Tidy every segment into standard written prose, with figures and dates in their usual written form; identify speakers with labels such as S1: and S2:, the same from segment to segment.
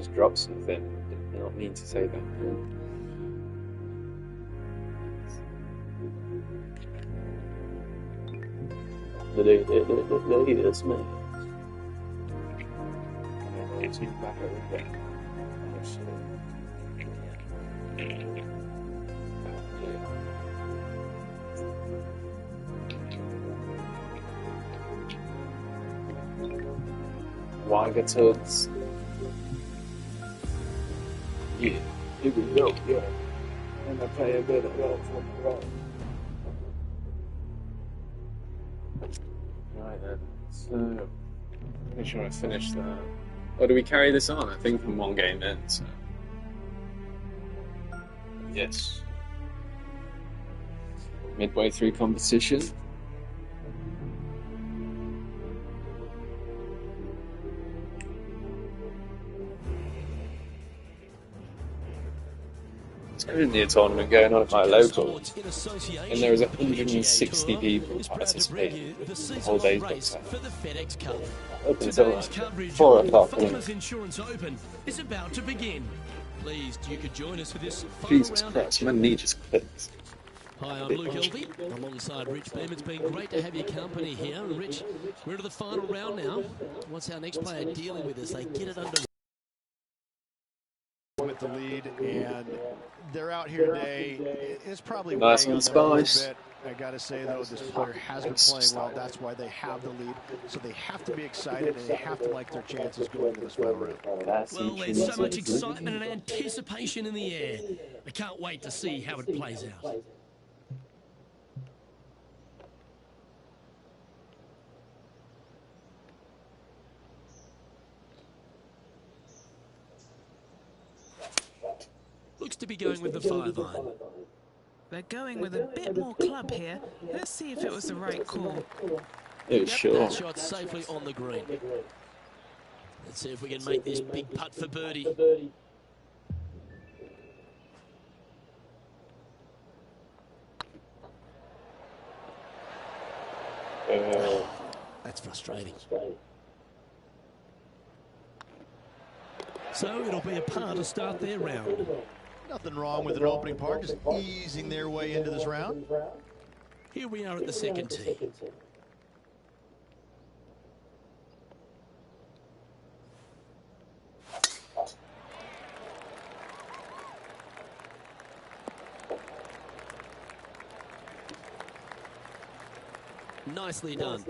S1: just dropped something. Did not mean to say that. It's me. It's you back over there. Wagatuds. Yeah, here we go, yeah. And I play a bit of that for the road. Right then, so make sure I finish that. Or do we carry this on? I think from one game in, so. Yes. Midway through competition. It's currently a tournament going on at my local, and there is 160 people participating. The whole day's booked out. Up until like 4 o'clock.
S2: Insurance Open is about to begin. Pleased you could join us for this
S1: Jesus Christ, my knee just clicks.
S2: Hi, I'm Luke Elvey, alongside Rich Beam. It's been great to have your company here. And Rich, we're into the final round now. What's our next player dealing with as they get it under
S3: with the lead, and they're out here today. It's probably
S1: nice
S3: weighing
S1: and
S3: on them a little
S1: spice.
S3: bit. I gotta say though, this player has been playing well. That's why they have the lead. So they have to be excited and they have to like their chances going into this final round.
S2: Well, there's so much excitement and anticipation in the air. I can't wait to see how it plays out. Looks to be going with the 5-iron.
S4: They're going with a bit more club here. Let's see if it was the right call.
S1: It was sure.
S2: That shot safely on the green. Let's see if we can make this big putt for birdie. That's frustrating. So it'll be a par to start their round.
S3: Nothing wrong with an opening part, just easing their way into this round.
S2: Here we are at the second tee. Nicely done.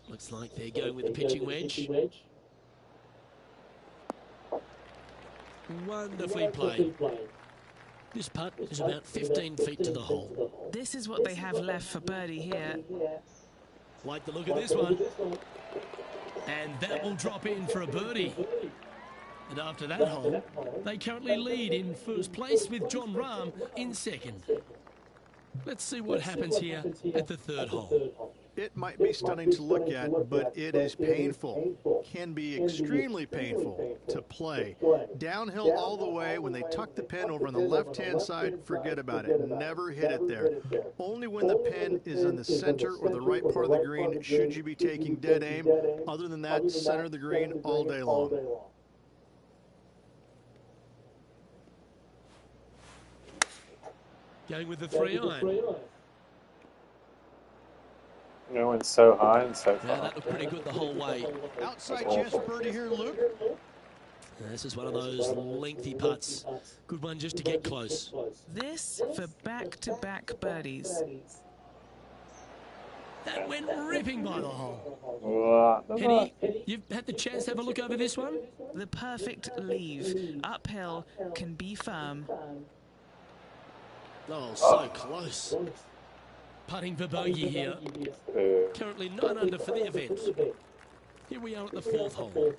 S2: Looks like they're going with the pitching wedge. Wonderfully played. This putt is about 15 feet to the hole.
S4: This is what they have left for birdie here.
S2: Like the look of this one. And that will drop in for a birdie. And after that hole, they currently lead in first place with Jon Rahm in second. Let's see what happens here at the third hole.
S3: It might be stunning to look at, but it is painful. Can be extremely painful to play. Downhill all the way. When they tuck the pin over on the left-hand side, forget about it. Never hit it there. Only when the pin is in the center or the right part of the green should you be taking dead aim. Other than that, center of the green all day long.
S2: Going with the 3-iron.
S1: Going so high and so far.
S2: Now that looked pretty good the whole way.
S3: Outside chance for birdie here, Luke.
S2: This is one of those lengthy putts. Good one just to get close.
S4: This for back-to-back birdies.
S2: That went ripping by the hole. Henny, you've had the chance to have a look over this one?
S4: The perfect leave. Uphill can be firm.
S2: Oh, so close. Putting for bogey here. Currently 9 under for the event. Here we are at the fourth hole.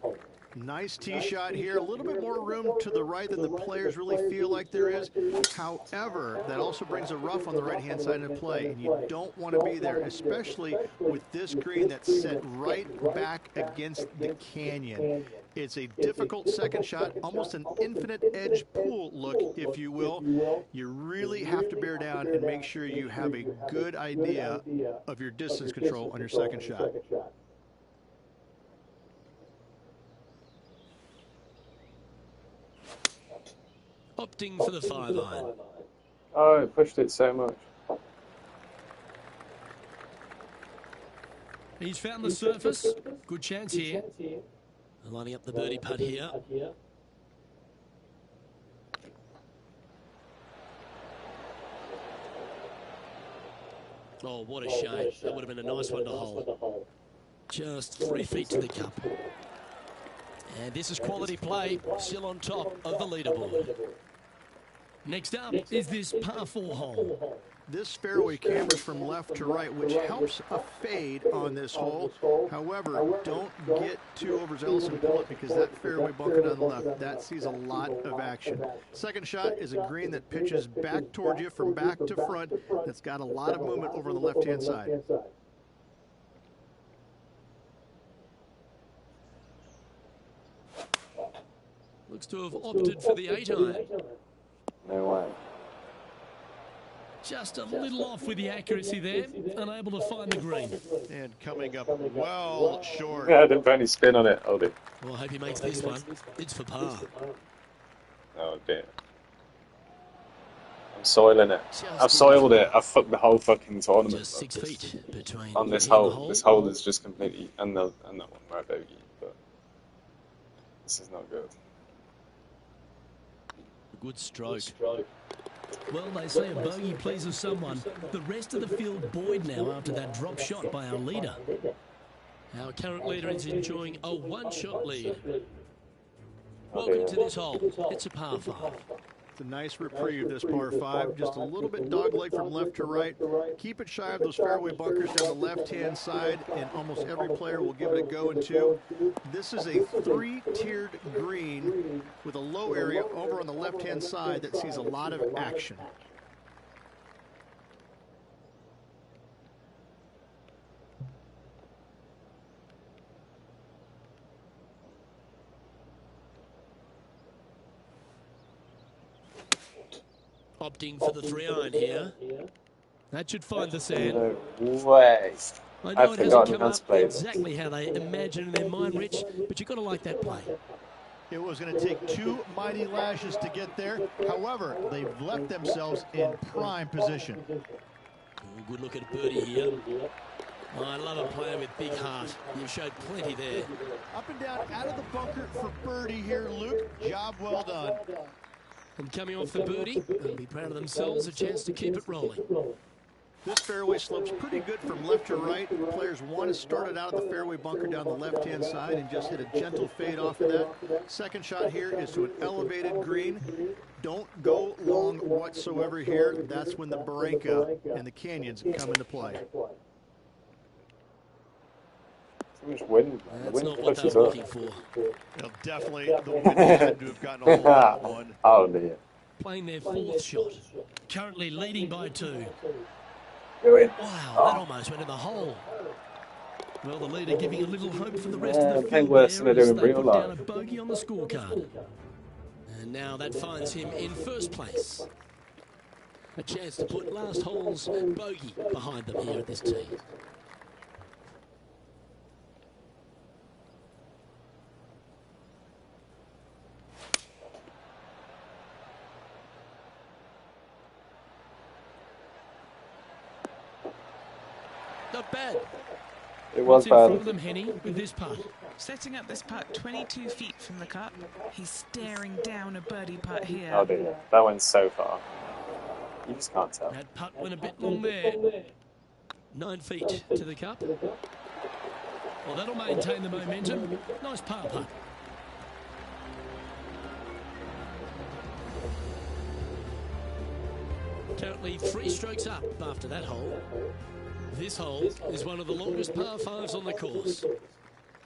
S3: Nice tee shot here. A little bit more room to the right than the players really feel like there is. However, that also brings a rough on the right-hand side into play, and you don't want to be there, especially with this green that's set right back against the canyon. It's a difficult second shot, almost an infinite edge pool look, if you will. You really have to bear down and make sure you have a good idea of your distance control on your second shot.
S2: Opting for the 5-iron.
S1: Oh, it pushed it so much.
S2: He's found the surface. Good chance here. Lining up the birdie putt here. Oh, what a shame. That would have been a nice one to hold. Just 3 feet to the cup. And this is quality play, still on top of the leaderboard. Next up is this par 4 hole.
S3: This fairway camers from left to right, which helps a fade on this hole. However, don't get too overzealous and pull it because that fairway bunker on the left, that sees a lot of action. Second shot is a green that pitches back toward you from back to front. That's got a lot of movement over on the left-hand side.
S2: Looks to have opted for the 8-iron.
S1: No way.
S2: Just a little off with the accuracy there, unable to find the green.
S3: And coming up well short.
S1: Yeah, I didn't put any spin on it, Oldie.
S2: Well, I hope he makes this one. It's for par.
S1: Oh dear. I'm soiling it. I've soiled it. I've fucked the whole fucking tournament.
S2: Just 6 feet between
S1: on this
S2: the
S1: hole. This hole is just completely, and that one where I bogey, but this is not good.
S2: Good stroke. Well, they say a bogey pleases someone. The rest of the field buoyed now after that drop shot by our leader. Our current leader is enjoying a one-shot lead. Welcome to this hole. It's a par 5.
S3: It's a nice reprieve, this par 5. Just a little bit dogleg from left to right. Keep it shy of those fairway bunkers down the left-hand side, and almost every player will give it a go in 2. This is a 3-tiered green with a low area over on the left-hand side that sees a lot of action.
S2: Opting for the 3-iron here. That should find the sand.
S1: No way.
S2: I know it hasn't come up exactly how they imagine in their mind, Rich, but you've got to like that play.
S3: It was going to take 2 mighty lashes to get there. However, they've left themselves in prime position.
S2: Oh, good look at birdie here. Oh, I love a player with big heart. You've showed plenty there.
S3: Up and down out of the bunker for birdie here, Luke. Job well done.
S2: And coming off the birdie, they'll be proud of themselves, a chance to keep it rolling.
S3: This fairway slopes pretty good from left to right. Players want to start it out of the fairway bunker down the left-hand side and just hit a gentle fade off of that. Second shot here is to an elevated green. Don't go long whatsoever here. That's when the Barranca and the canyons come into play.
S1: Too much wind.
S2: That's
S1: Wind
S2: not what
S1: pushes
S2: they're
S1: up.
S2: looking for.
S3: Well, definitely the wind had to have gotten a hold of that one.
S1: Oh dear.
S2: Playing their 4th shot. Currently leading by 2.
S1: Do it.
S2: Wow, that almost went in the hole. Well, the leader giving a little hope for the rest of the
S1: playing
S2: field
S1: worse
S2: there
S1: than they
S2: as
S1: do in
S2: they
S1: real
S2: put down a
S1: life.
S2: bogey on the scorecard. And now that finds him in 1st place. A chance to put last hole's bogey behind them here at this tee. Not bad.
S1: It
S2: What's
S1: was
S2: in front
S1: bad.
S2: of them, Henny, with this putt?
S4: Setting up this putt 22 feet from the cup. He's staring down a birdie putt here.
S1: Oh dear. That went so far. You just can't tell.
S2: That putt went a bit long there. 9 feet to the cup. Well, that'll maintain the momentum. Nice par putt. Currently 3 strokes up after that hole. This hole is one of the longest par 5s on the course.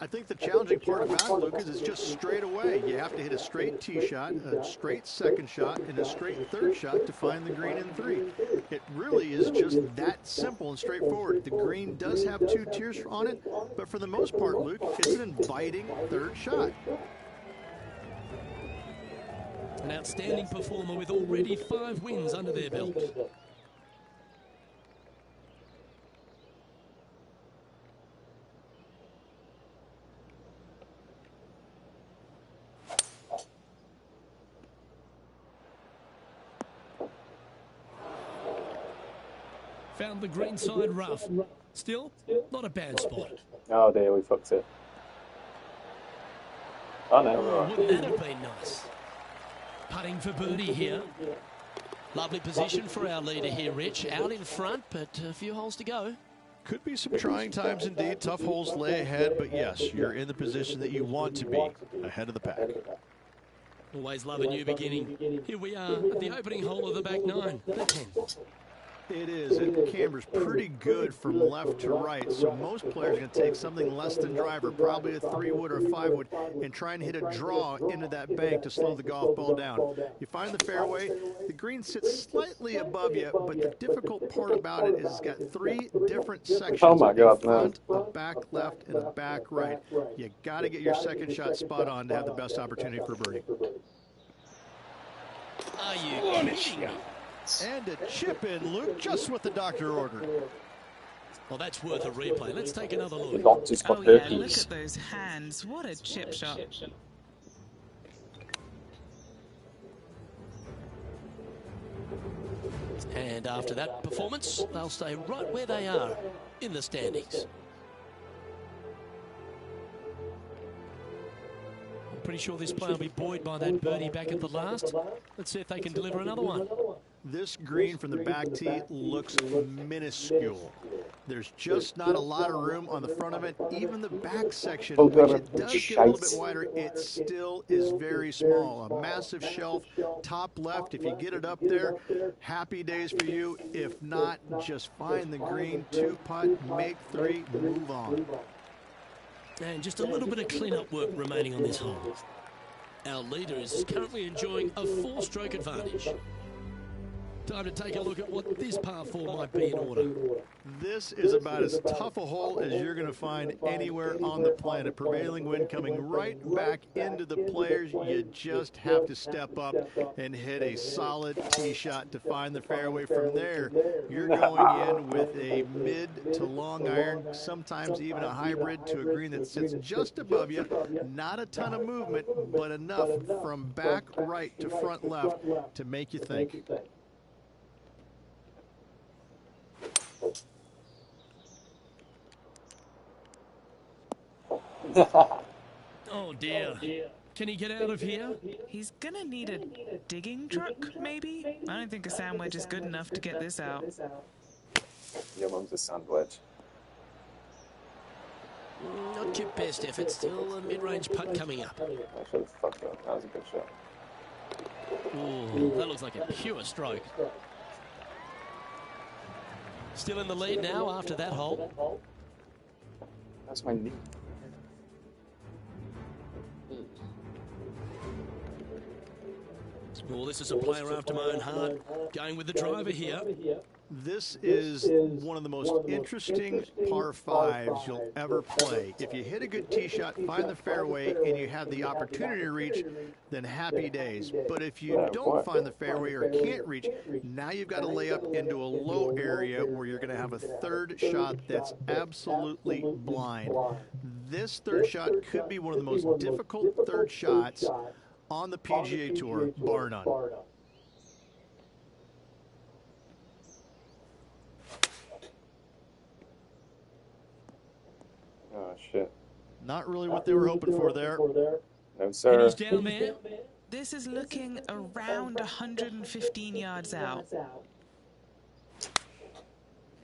S3: I think the challenging part about it, Luke, is it's just straight away. You have to hit a straight tee shot, a straight second shot, and a straight third shot to find the green in 3. It really is just that simple and straightforward. The green does have 2 tiers on it, but for the most part, Luke, it's an inviting third shot.
S2: An outstanding performer with already 5 wins under their belt. Found the green side rough. Still, not a bad spot.
S1: Oh dear, we fucked it. Oh no.
S2: Oh, wouldn't that have been nice? Putting for birdie here. Lovely position for our leader here, Rich. Out in front, but a few holes to go.
S3: Could be some trying times indeed. Tough holes lay ahead, but yes, you're in the position that you want to be, ahead of the pack.
S2: Always love a new beginning. Here we are at the opening hole of the back 9, the 10.
S3: It is. It cambers pretty good from left to right, so most players are going to take something less than driver, probably a 3-wood or a 5-wood, and try and hit a draw into that bank to slow the golf ball down. You find the fairway, the green sits slightly above you, but the difficult part about it is it's got 3 different sections.
S1: Oh my God,
S3: a front, a back left, and a back right. You got to get your second shot spot on to have the best opportunity for birdie.
S2: Are you kidding me?
S3: And a chip in, Luke, just what the doctor ordered.
S2: Well, that's worth a replay. Let's take another look.
S1: Doctor's got
S4: Oh yeah,
S1: herpes.
S4: look at those hands. What a chip shot.
S2: And after that performance, they'll stay right where they are in the standings. I'm pretty sure this player will be buoyed by that birdie back at the last. Let's see if they can deliver another one.
S3: This green from the back tee looks minuscule. There's just not a lot of room on the front of it. Even the back section, which it does get a little bit wider, it still is very small. A massive shelf, top left. If you get it up there, happy days for you. If not, just find the green, 2-putt, make 3, move on.
S2: And just a little bit of clean-up work remaining on this hole. Our leader is currently enjoying a 4-stroke advantage. Time to take a look at what this par 4 might be in order.
S3: This is about as tough a hole as you're going to find anywhere on the planet. Prevailing wind coming right back into the players. You just have to step up and hit a solid tee shot to find the fairway. From there, you're going in with a mid to long iron, sometimes even a hybrid to a green that sits just above you. Not a ton of movement, but enough from back right to front left to make you think.
S2: Oh dear. Can he get out of here?
S4: He's gonna need a digging truck, maybe? I don't think a sand wedge is good enough to get this out.
S1: Your mum's a sand wedge.
S2: Not your best effort. Still a mid-range putt coming up.
S1: I should have fucked up. That was a good shot.
S2: Ooh, that looks like a pure stroke. Still in the lead now after that hole.
S1: That's my knee.
S2: Well, this is a player after my own heart. Going with the driver here.
S3: This is one of the most interesting par 5s you'll ever play. If you hit a good tee shot, find the fairway, and you have the opportunity to reach, then happy days. But if you don't find the fairway or can't reach, now you've got to lay up into a low area where you're going to have a third shot that's absolutely blind. This third shot could be one of the most difficult third shots on the PGA Tour, bar none.
S1: Oh, shit.
S3: Not really what they were hoping for there.
S1: No,
S2: And
S1: sir.
S2: he's down there.
S4: This is looking around 115 yards out.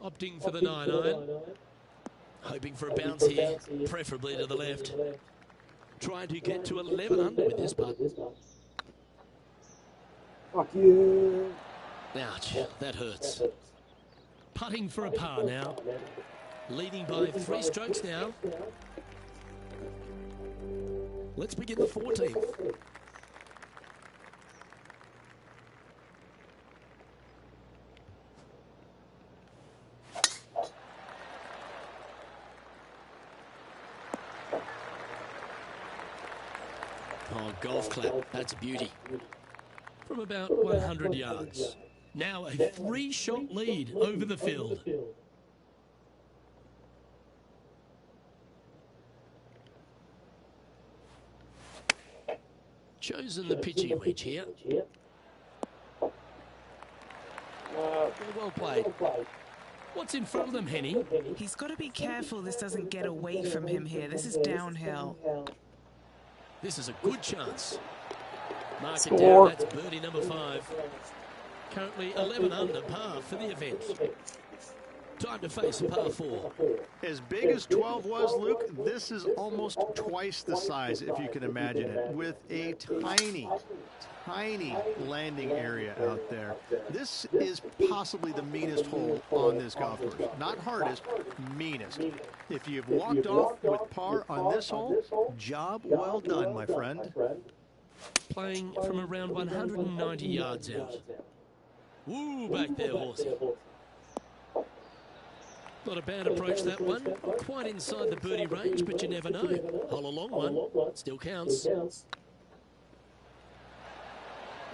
S2: Opting for the 9-iron. Hoping for a bounce here, preferably to the left. Trying to get to 11 under with this putt.
S1: Fuck you.
S2: Ouch, that hurts. Putting for a par now. Leading by 3 strokes now. Let's begin the 14th. Oh, golf clap. That's a beauty. From about 100 yards. Now a 3-shot lead over the field. Chosen the pitching wedge here. Well played. What's in front of them, Henny?
S4: He's got to be careful this doesn't get away from him here. This is downhill.
S2: This is a good chance. Mark it down, that's birdie number 5. Currently 11 under par for the event. Time to face a par 4.
S3: As big as 12 was, Luke, this is almost twice the size, if you can imagine it, with a tiny landing area out there. This is possibly the meanest hole on this golf course. Not hardest, meanest. If you've walked off with par on this hole, job well done, my friend.
S2: Playing from around 190 yards out. Woo, back there, horsey. Not a bad approach, that one. Quite inside the birdie range, but you never know. Hole a long one. Still counts.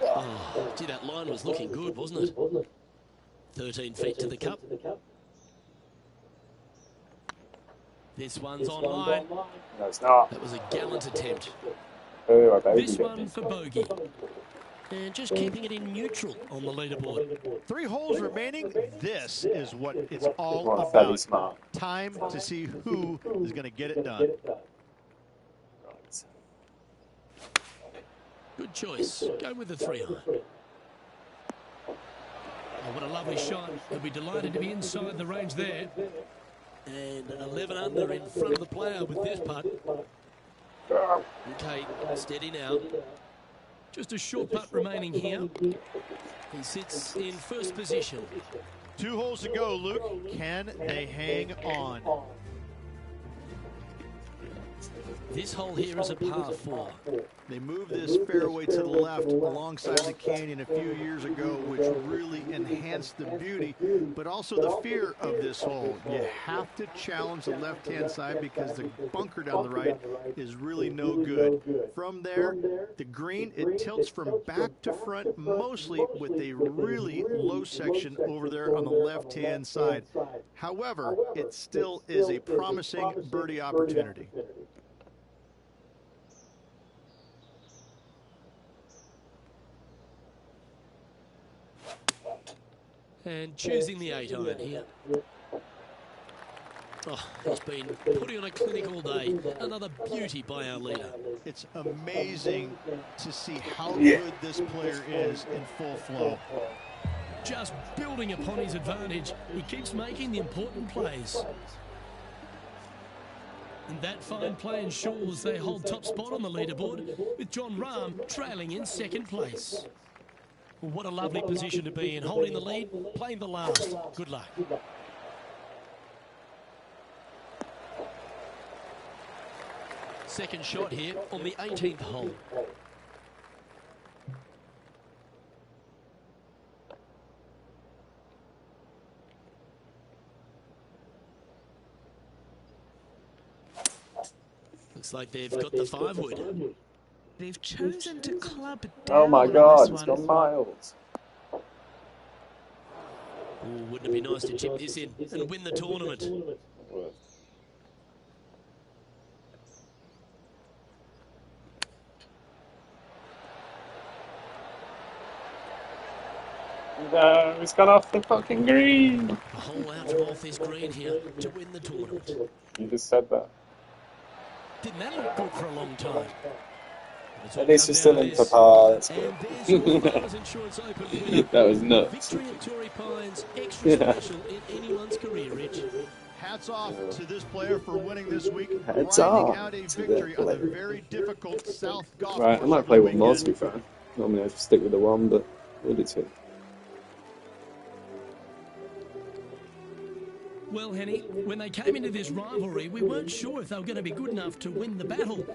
S2: Oh, gee, that line was looking good, wasn't it? 13 feet to the cup. This one's on line.
S1: No, it's not.
S2: That was a gallant attempt.
S1: This
S2: one for bogey. And just keeping it in neutral on the leaderboard.
S3: 3 holes remaining. This is what it's all
S1: Well,
S3: about.
S1: fairly smart.
S3: Time to see who is going to get it done.
S2: Good choice. Go with the 3-iron. Oh, what a lovely shot. He'll be delighted to be inside the range there. And 11 under in front of the player with this putt. Okay, steady now. Just a short putt remaining here. He sits in first position.
S3: 2 holes to go, Luke. Can they hang on?
S2: This hole here is a par 4.
S3: They moved this fairway to the left alongside the canyon a few years ago, which really enhanced the beauty, but also the fear of this hole. You have to challenge the left-hand side because the bunker down the right is really no good. From there, the green, it tilts from back to front, mostly with a really low section over there on the left-hand side. However, it still is a promising birdie opportunity.
S2: And choosing the 8-iron here. Oh, he's been putting on a clinic all day. Another beauty by our leader.
S3: It's amazing to see how good this player is in full flow.
S2: Just building upon his advantage. He keeps making the important plays. And that fine play ensures they hold top spot on the leaderboard, with Jon Rahm trailing in second place. Well, what a lovely position to be in, holding the lead, playing the last. Good luck. Second shot here on the 18th hole. Looks like they've got the 5-wood.
S4: They've chosen to club down.
S1: Oh my God, it's gone miles.
S2: Ooh, wouldn't it be nice to chip this in and win the tournament?
S1: No, it's gone off the fucking green.
S2: A hole out from off this green here to win the tournament.
S1: You just said that.
S2: Didn't that look good for a long time?
S1: At least you're still in for par. That's
S2: And
S1: good.
S2: there's your Farmers Insurance Open winner.
S1: That was nuts.
S2: Victory at Torrey Pines, extra special in anyone's career, Rich.
S3: Hats off to this player for winning this week,
S1: Hats
S3: grinding
S1: off
S3: out a
S1: to
S3: victory
S1: the
S3: on the
S1: player.
S3: very difficult South Golf
S1: Right, I
S3: course
S1: might
S3: over
S1: play
S3: the
S1: one more to be
S3: weekend.
S1: fair. Normally I just stick with the one, but we'll do 2.
S2: Well, Henny, when they came into this rivalry, we weren't sure if they were going to be good enough to win the battle.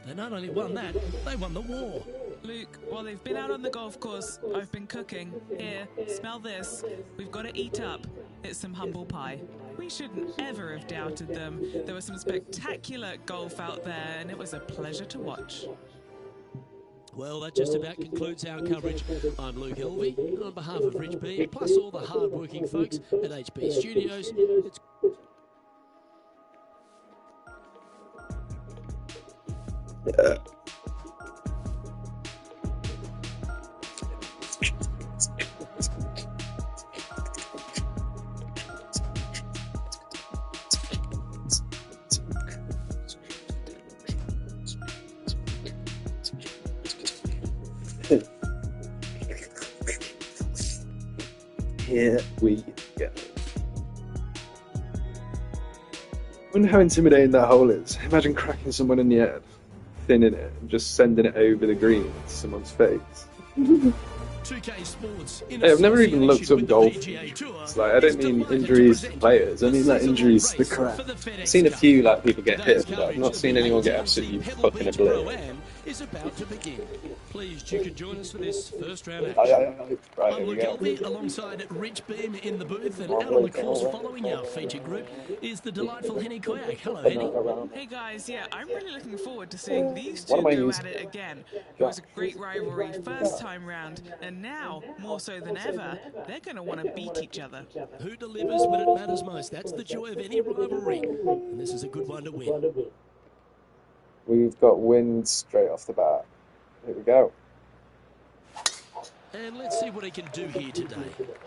S2: They not only won that, they won the war.
S4: Luke, while they've been out on the golf course, I've been cooking. Here, smell this. We've got to eat up. It's some humble pie. We shouldn't ever have doubted them. There was some spectacular golf out there, and it was a pleasure to watch.
S2: Well, that just about concludes our coverage. I'm Luke Elvey, and on behalf of Rich B, plus all the hard-working folks at HB Studios, it's...
S1: Here we go. I wonder how intimidating that hole is. Imagine cracking someone in the head, thinning it, and just sending it over the green into someone's face.
S2: 2K Sports.
S1: Hey, I've never even looked up golf. It's like, I don't mean injuries to players, I mean like injuries to the crowd. I've seen a few like people get hit, but I've not seen anyone get absolutely fucking obliterated.
S2: Is about to begin. Pleased you could join us for this first round action.
S1: Right,
S2: I'm Luke Elvey, alongside Rich Beam in the booth, and out on the course following our feature group is the delightful Henny Koyak. Hello, Henny.
S4: Hey guys, yeah, I'm really looking forward to seeing these two go at it again. It was a great rivalry first time round, and now, more so than ever, they're going to want to beat each other.
S2: Who delivers when it matters most? That's the joy of any rivalry, and this is a good one to win.
S1: We've got wind straight off the bat. Here we go.
S2: And let's see what he can do here today.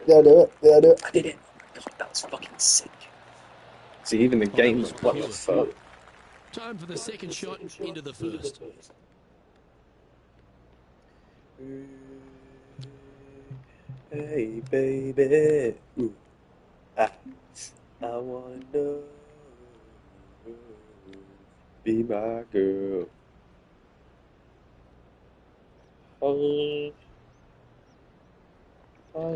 S1: Yeah, do it. Yeah, do it. I did it. God, that's fucking sick. See, even the game was what the fuck.
S2: Time for the second shot into the first.
S1: Hey, baby. Ooh. I wanna know. Be my girl. Oh. Do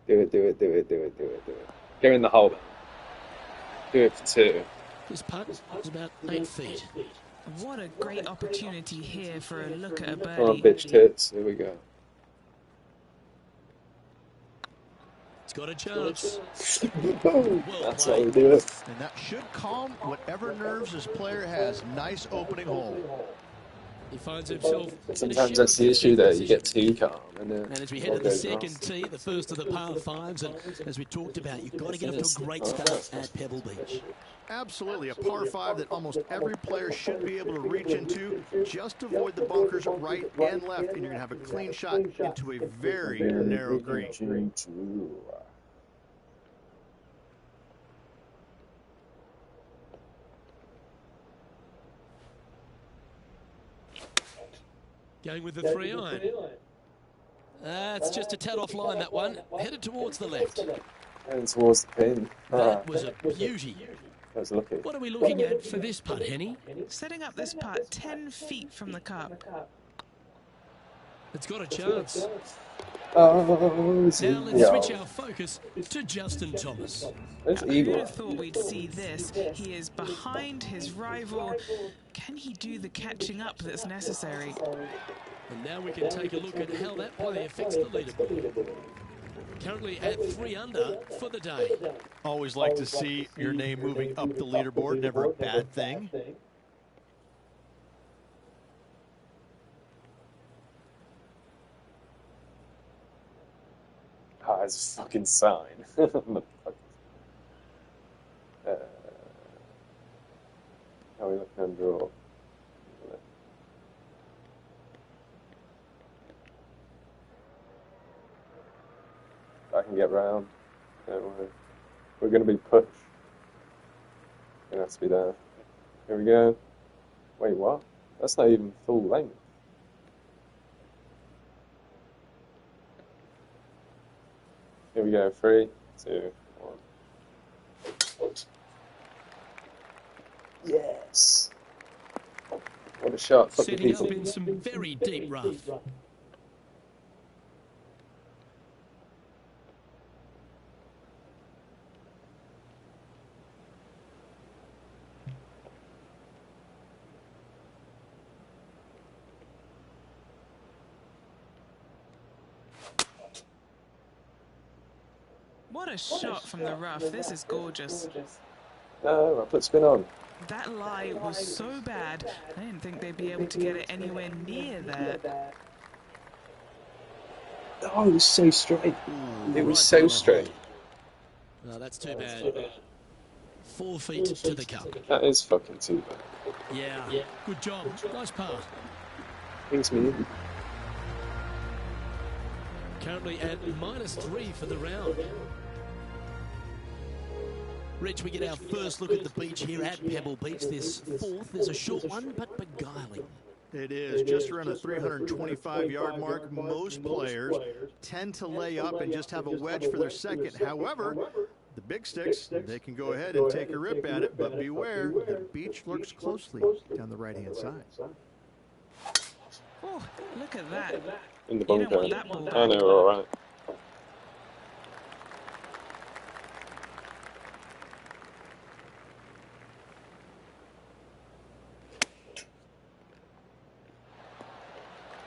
S1: it. Go in the hole. Do it for two.
S2: This putt is about 8 feet.
S4: What a great opportunity here for a look at a birdie.
S1: Come on, bitch tits. Here we go.
S2: It's got a chance.
S1: That's how we do it.
S3: And that should calm whatever nerves this player has. Nice opening hole.
S2: He finds himself.
S1: Sometimes that's the issue there. You get too calm. And
S2: as we head to the second tee, the first of the par fives, and as we talked about, you've got to get up to a great start at Pebble Beach.
S3: Absolutely, a par 5 that almost every player should be able to reach into. Just avoid the bunkers right and left, and you're going to have a clean shot into a very narrow green.
S2: Going with the 3-iron. It's just a tad offline, that one. Headed towards the left.
S1: And towards the pin.
S2: That was a beauty.
S1: That was lucky.
S2: What are we looking at for this putt, Henny?
S4: Setting up this putt 10 feet from the cup.
S2: It's got a chance.
S1: Oh,
S2: now let's switch our focus to Justin Thomas.
S4: Who would have thought we'd see this? He is behind his rival. Can he do the catching up that's necessary?
S2: And now we can take a look at how that play affects the leaderboard. Currently at 3 under for the day.
S3: Always like to see your name moving up the leaderboard. Never a bad thing.
S1: Ah, it's a fucking sign. How are we looking on draw? I can get round. Don't worry. We're going to be pushed. It has to be there. Here we go. Wait, what? That's not even full length. Here we go. 3, 2, 1. Yes. What a shot.
S2: Setting up in some very deep rough.
S4: What a shot from the rough. This is gorgeous.
S1: No, I put spin on.
S4: That lie was so bad, I didn't think they'd be able to get it anywhere near there.
S1: Oh, it was so straight. It was
S2: Right
S1: so
S2: down the
S1: straight.
S2: hole. No, that's too bad. 4 feet to the cup.
S1: That is fucking too bad.
S2: Yeah, good job. Nice par.
S1: Brings me in.
S2: Currently at -3 for the round. Rich, we get our first look at the beach here at Pebble Beach. This fourth is a short one, but beguiling.
S3: It is just around the 325-yard mark. Most players tend to lay up and just have a wedge for their second. However, the big sticks, they can go ahead and take a rip at it, but beware, the beach lurks closely down the right-hand side.
S4: Oh, look at that.
S1: In the
S4: You don't
S1: bunker.
S4: want that ball
S1: I know,
S4: back.
S1: we're alright.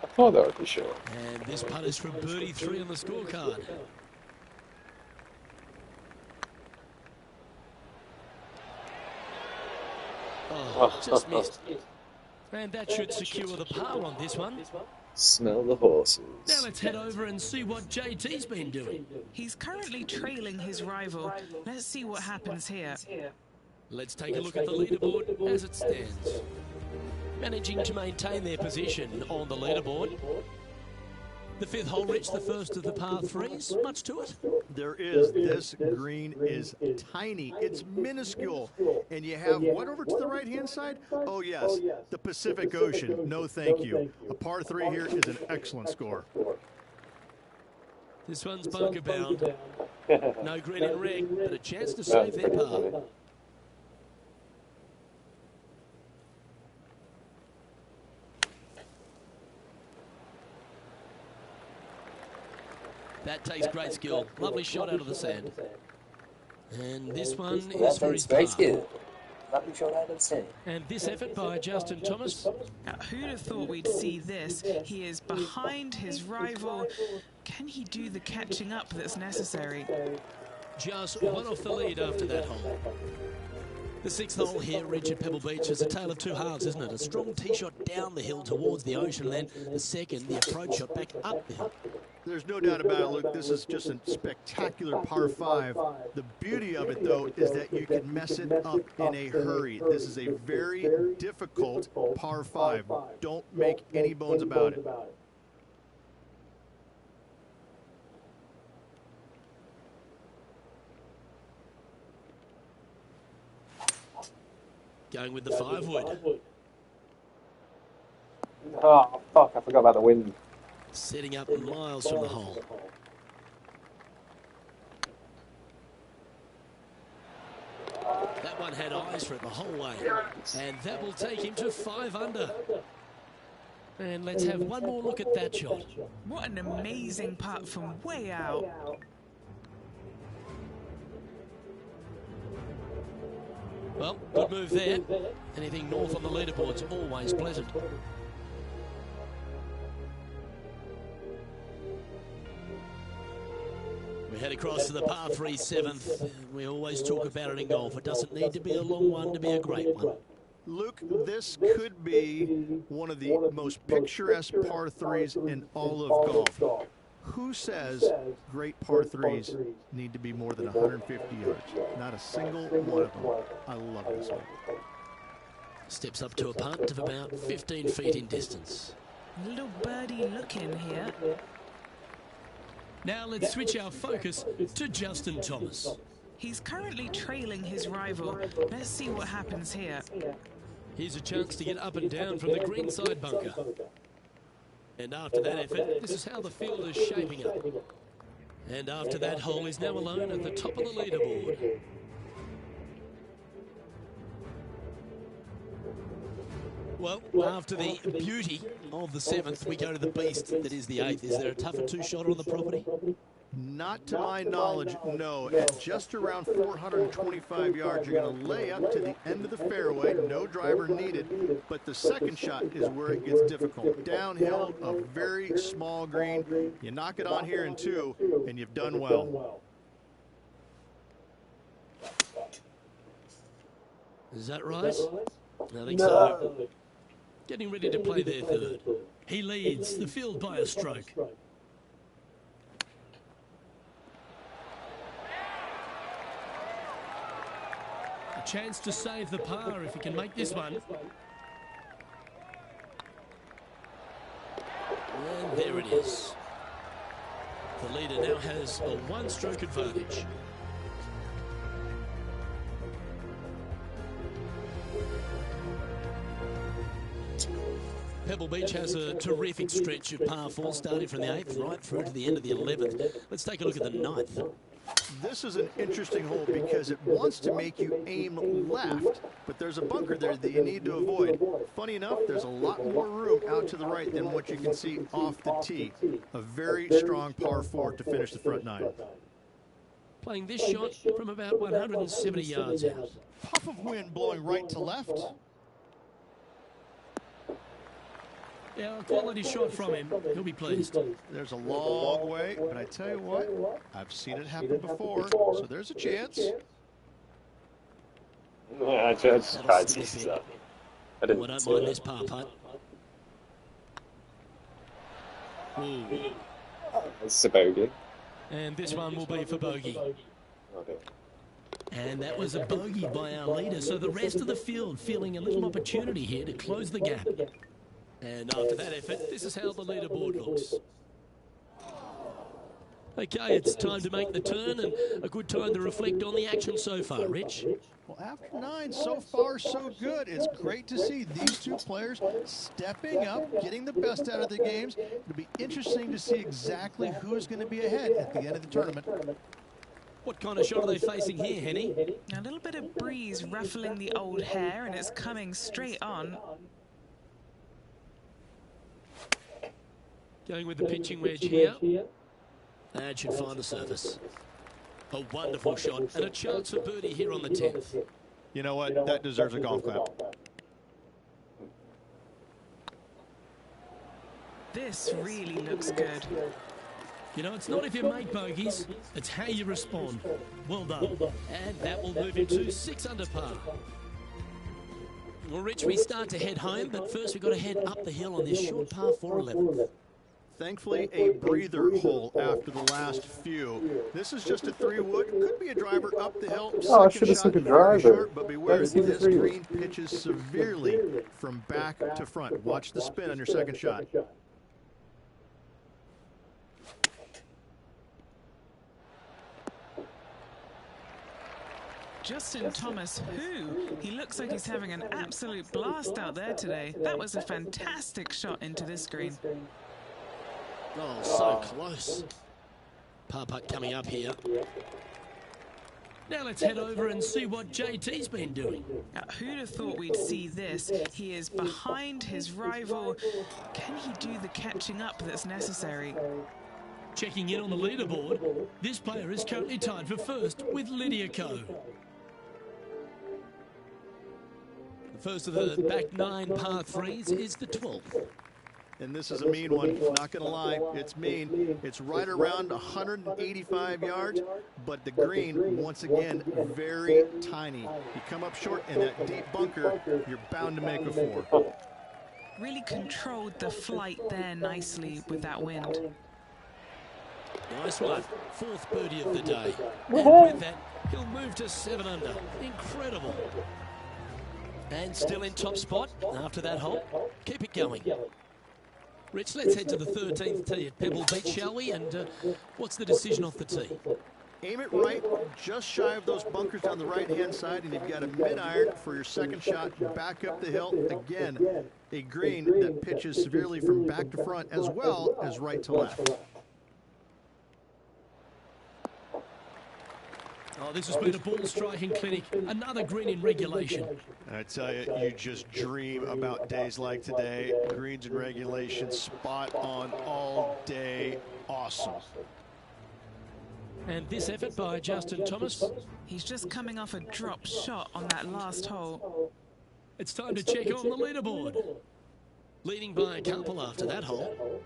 S1: I thought that would be short.
S2: And this putt is from birdie 3 on the scorecard. Oh, just missed. And that should secure the par on this one.
S1: Smell the horses.
S2: Now let's head over and see what JT's been doing.
S4: He's currently trailing his rival. Let's see what happens here.
S2: Let's take a look at the leaderboard as it stands. Managing to maintain their position on the leaderboard. The fifth hole, Rich, the first of the par threes. Much to it.
S3: There is. This green is tiny. It's minuscule. And you have what over to the right-hand side? Oh, yes, the Pacific Ocean. No, thank you. A par 3 here is an excellent score.
S2: This one's bunker bound. No green in red, but a chance to save their par. That takes great skill. Lovely shot out of the sand. And this one is for his par.
S5: Lovely shot out of the sand.
S2: And this effort by Justin Thomas.
S4: Now, who'd have thought we'd see this? He is behind his rival. Can he do the catching up that's necessary?
S2: Just one off the lead after that hole. The sixth hole here, Rich, at Pebble Beach, is a tale of two halves, isn't it? A strong tee shot down the hill towards the ocean, and then the second, the approach shot back up the hill.
S3: There's no doubt about it, Luke. This is just a spectacular par 5. The beauty of it, though, is that you can mess it up in a hurry. This is a very difficult par 5. Don't make any bones about it.
S2: Going with the 5-wood.
S1: Oh, fuck, I forgot about the wind.
S2: Setting up miles from the hole. That one had eyes for it the whole way. And that will take him to 5 under. And let's have one more look at that shot.
S4: What an amazing putt from way out.
S2: Well, good move there. Anything north on the leaderboard's always pleasant. We head across to the par 3 7th. We always talk about it in golf. It doesn't need to be a long one to be a great one.
S3: Luke, this could be one of the most picturesque par 3s in all of golf. Who says great par 3s need to be more than 150 yards? Not a single one of them. I love this one.
S2: Steps up to a punt of about 15 feet in distance.
S4: A little birdie look in here.
S2: Now let's switch our focus to Justin Thomas.
S4: He's currently trailing his rival. Let's see what happens here.
S2: Here's a chance to get up and down from the greenside bunker. And after that effort, this is how the field is shaping up. And after that hole, he's now alone at the top of the leaderboard. Well, after the beauty of the 7th, we go to the beast that is the 8th. Is there a tougher two-shotter on the property?
S3: Not to my knowledge, no. At just around 425 yards, you're going to lay up to the end of the fairway. No driver needed. But the second shot is where it gets difficult. Downhill, a very small green. You knock it on here in 2, and you've done well.
S2: Is that right? I think so. Getting ready to play their third. He leads the field by a stroke. A chance to save the par if he can make this one. And there it is. The leader now has a one-stroke advantage. Pebble Beach has a terrific stretch of par 4 starting from the 8th right through to the end of the 11th. Let's take a look at the 9th.
S3: This is an interesting hole because it wants to make you aim left, but there's a bunker there that you need to avoid. Funny enough, there's a lot more room out to the right than what you can see off the tee. A very strong par 4 to finish the front 9.
S2: Playing this shot from about 170 yards out.
S3: Puff of wind blowing right to left.
S2: Yeah, a quality shot from him. He'll be pleased.
S3: There's a long way, but I tell you what, I've seen it happen before, so there's a chance.
S1: Yeah, I just tried some stuff. I didn't
S2: don't
S1: see
S2: mind
S1: it.
S2: this par putt. Ooh.
S1: It's a bogey.
S2: And this one will be for bogey.
S1: Okay.
S2: And that was a bogey by our leader, so the rest of the field feeling a little opportunity here to close the gap. And after that effort, this is how the leaderboard looks. Okay, it's time to make the turn and a good time to reflect on the action so far, Rich.
S3: Well, after 9, so far so good. It's great to see these two players stepping up, getting the best out of their games. It'll be interesting to see exactly who's going to be ahead at the end of the tournament.
S2: What kind of shot are they facing here, Henny?
S4: A little bit of breeze ruffling the old hair, and it's coming straight on.
S2: Going with the pitching wedge here. That should find the surface. A wonderful shot and a chance for birdie here on the 10th.
S3: You know what? That deserves a golf clap.
S4: This really looks good.
S2: You know, it's not if you make bogeys, it's how you respond. Well done. And that will move him to 6 under par. Well, Rich, we start to head home, but first we've got to head up the hill on this short par 4 11th.
S3: Thankfully, a breather hole after the last few. This is just a 3-wood. Could be a driver up the hill.
S1: Oh, I should have took a driver.
S3: Short, but beware,
S1: Let's see the
S3: this
S1: 3-wood.
S3: green pitches severely from back to front. Watch the spin on your second shot.
S4: Justin Thomas, he looks like he's having an absolute blast out there today. That was a fantastic shot into this green.
S2: Oh, so close. Par putt coming up here. Now let's head over and see what JT's been doing.
S4: Who'd have thought we'd see this? He is behind his rival. Can he do the catching up that's necessary?
S2: Checking in on the leaderboard, this player is currently tied for first with Lydia Ko. The first of the back 9 par 3s is the 12th.
S3: And this is a mean one, not going to lie. It's mean. It's right around 185 yards, but the green, once again, very tiny. You come up short in that deep bunker, you're bound to make a 4.
S4: Really controlled the flight there nicely with that wind.
S2: Nice one. 4th birdie of the day. And with that, he'll move to 7 under. Incredible. And still in top spot after that hole. Keep it going. Rich, let's head to the 13th tee at Pebble Beach, shall we? And what's the decision off the tee?
S3: Aim it right, just shy of those bunkers down the right-hand side, and you've got a mid-iron for your second shot, back up the hill. Again, a green that pitches severely from back to front as well as right to left.
S2: Oh, this has been a ball striking clinic. Another green in regulation.
S3: I tell you, you just dream about days like today. Greens in regulation, spot on all day. Awesome.
S2: And this effort by Justin Thomas.
S4: He's just coming off a drop shot on that last hole.
S2: It's time to check on the leaderboard. Leading by a couple after that hole.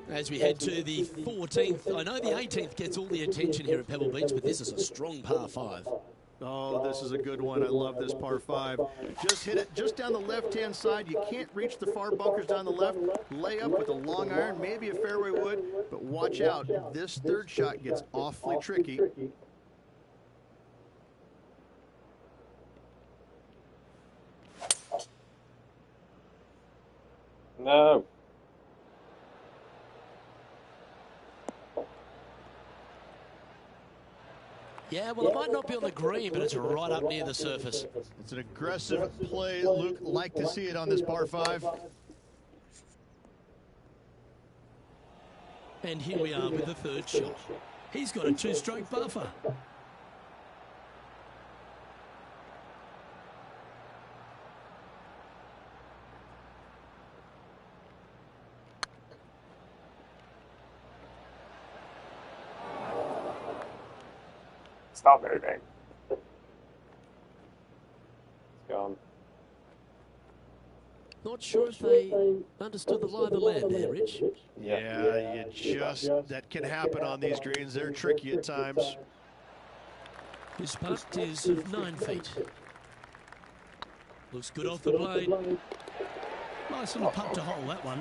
S6: As we head to the 14th, I know the 18th gets all the attention here at Pebble Beach, but this is a strong par 5.
S3: Oh, this is a good one. I love this par 5. Just hit it just down the left-hand side. You can't reach the far bunkers down the left. Lay up with a long iron, maybe a fairway wood, but watch out. This third shot gets awfully tricky.
S1: No.
S6: Yeah, well, it might not be on the green, but it's right up near the surface.
S3: It's an aggressive play, Luke. Like to see it on this par 5.
S6: And here we are with the third shot. He's got a 2-stroke buffer.
S1: Stop moving. It's gone.
S6: Not sure if they understood the lie of the land there, Rich.
S3: Yeah, that can happen on these greens. They're tricky at times.
S6: This putt is of 9 feet. Looks good off the blade. Nice little putt to hole, that one.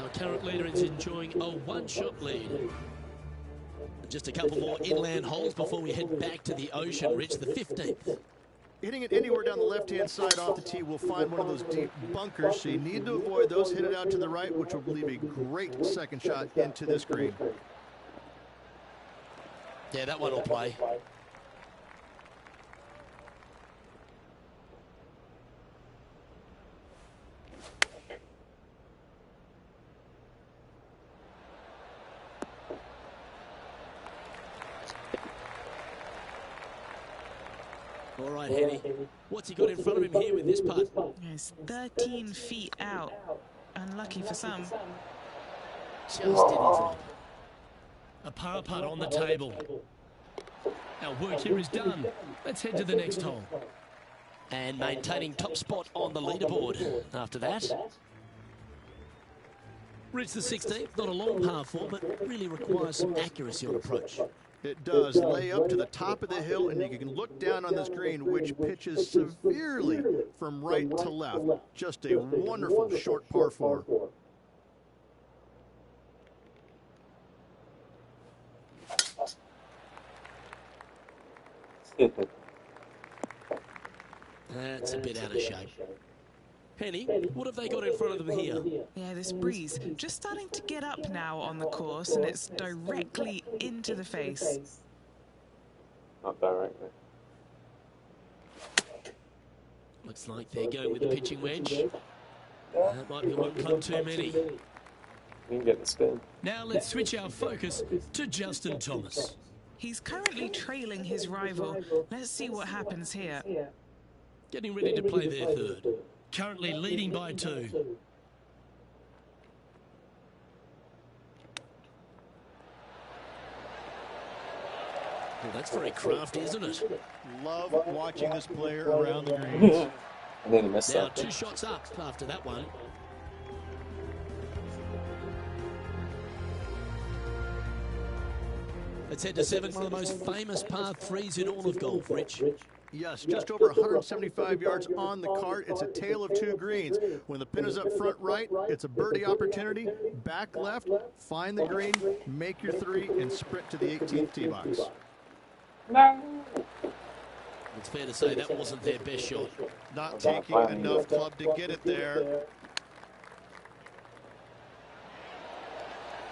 S6: Our current leader is enjoying a 1-shot lead. Just a couple more inland holes before we head back to the ocean, Rich, the 15th.
S3: Hitting it anywhere down the left-hand side off the tee will find one of those deep bunkers, so you need to avoid those. Hit it out to the right, which will leave a great second shot into this green.
S6: Yeah, that one will play. All right, Henny. What's he got in front of him here with this putt?
S4: It's 13 feet out. Unlucky for some.
S6: Just didn't drop. A par putt on the table. Our work here is done. Let's head to the next hole. And maintaining top spot on the leaderboard after that. Rich, the 16th, not a long par 4, but really requires some accuracy on approach.
S3: It does. Lay up to the top of the hill, and you can look down on this green, which pitches severely from right to left. Just a wonderful short par 4.
S6: That's a bit out of shape. Penny, what have they got in front of them here?
S4: Yeah, this breeze just starting to get up now on the course, and it's directly into the face.
S1: Not directly.
S6: Looks like they're going with the pitching wedge. That might be one club too many.
S1: You can get the spin.
S2: Now let's switch our focus to Justin Thomas.
S4: He's currently trailing his rival. Let's see what happens here.
S2: Getting ready to play their third. Currently leading by 2.
S6: Well, that's very crafty, isn't it?
S3: Love watching this player around the greens.
S1: And then he missed
S6: Now
S1: that.
S6: 2 shots up after that one. Let's head to 7, one of the most famous par 3s in all of golf, Rich.
S3: Yes, just over 175 yards on the cart. It's a tale of 2 greens. When the pin is up front right, it's a birdie opportunity. Back left, find the green, make your 3, and sprint to the 18th tee box.
S1: No.
S6: It's fair to say that wasn't their best shot.
S3: Not taking enough club to get it there.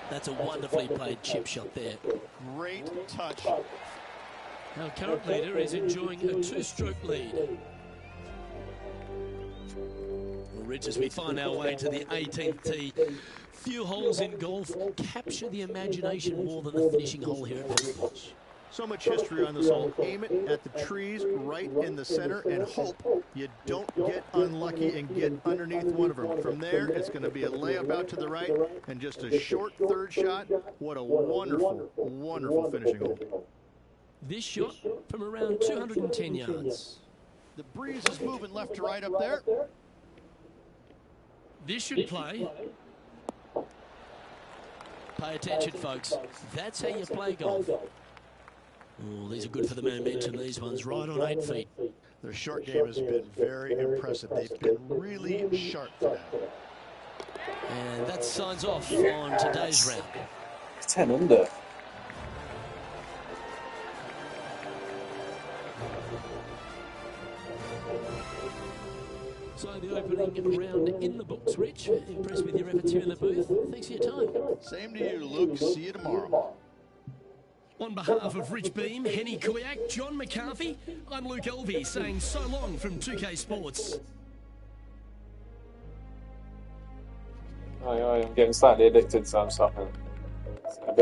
S6: That's a wonderfully played chip shot there.
S3: Great touch.
S2: Our current leader is enjoying a 2-stroke lead.
S6: Well, Rich, as we find our way to the 18th tee, few holes in golf capture the imagination more than the finishing hole here at Pebble Beach.
S3: So much history on this hole. Aim it at the trees right in the center and hope you don't get unlucky and get underneath one of them. From there, it's going to be a layup out to the right and just a short third shot. What a wonderful, wonderful finishing hole.
S2: This shot from around 210 yards.
S3: The breeze is moving left to right up there.
S2: This should play.
S6: Pay attention, folks. That's how you play golf. Oh, these are good for the momentum, these ones, right on 8 feet.
S3: Their short game has been very impressive. They've been really sharp for that.
S6: And that signs off on today's round.
S5: 10 under.
S6: So the opening round in the books. Rich, impressed with your efforts here in the booth. Thanks for your time.
S3: Same to you, Luke. See you tomorrow.
S2: On behalf of Rich Beam, Henny Kuyak, John McCarthy, I'm Luke Elvey saying so long from 2K Sports.
S1: I'm getting slightly addicted, so I'm stopping.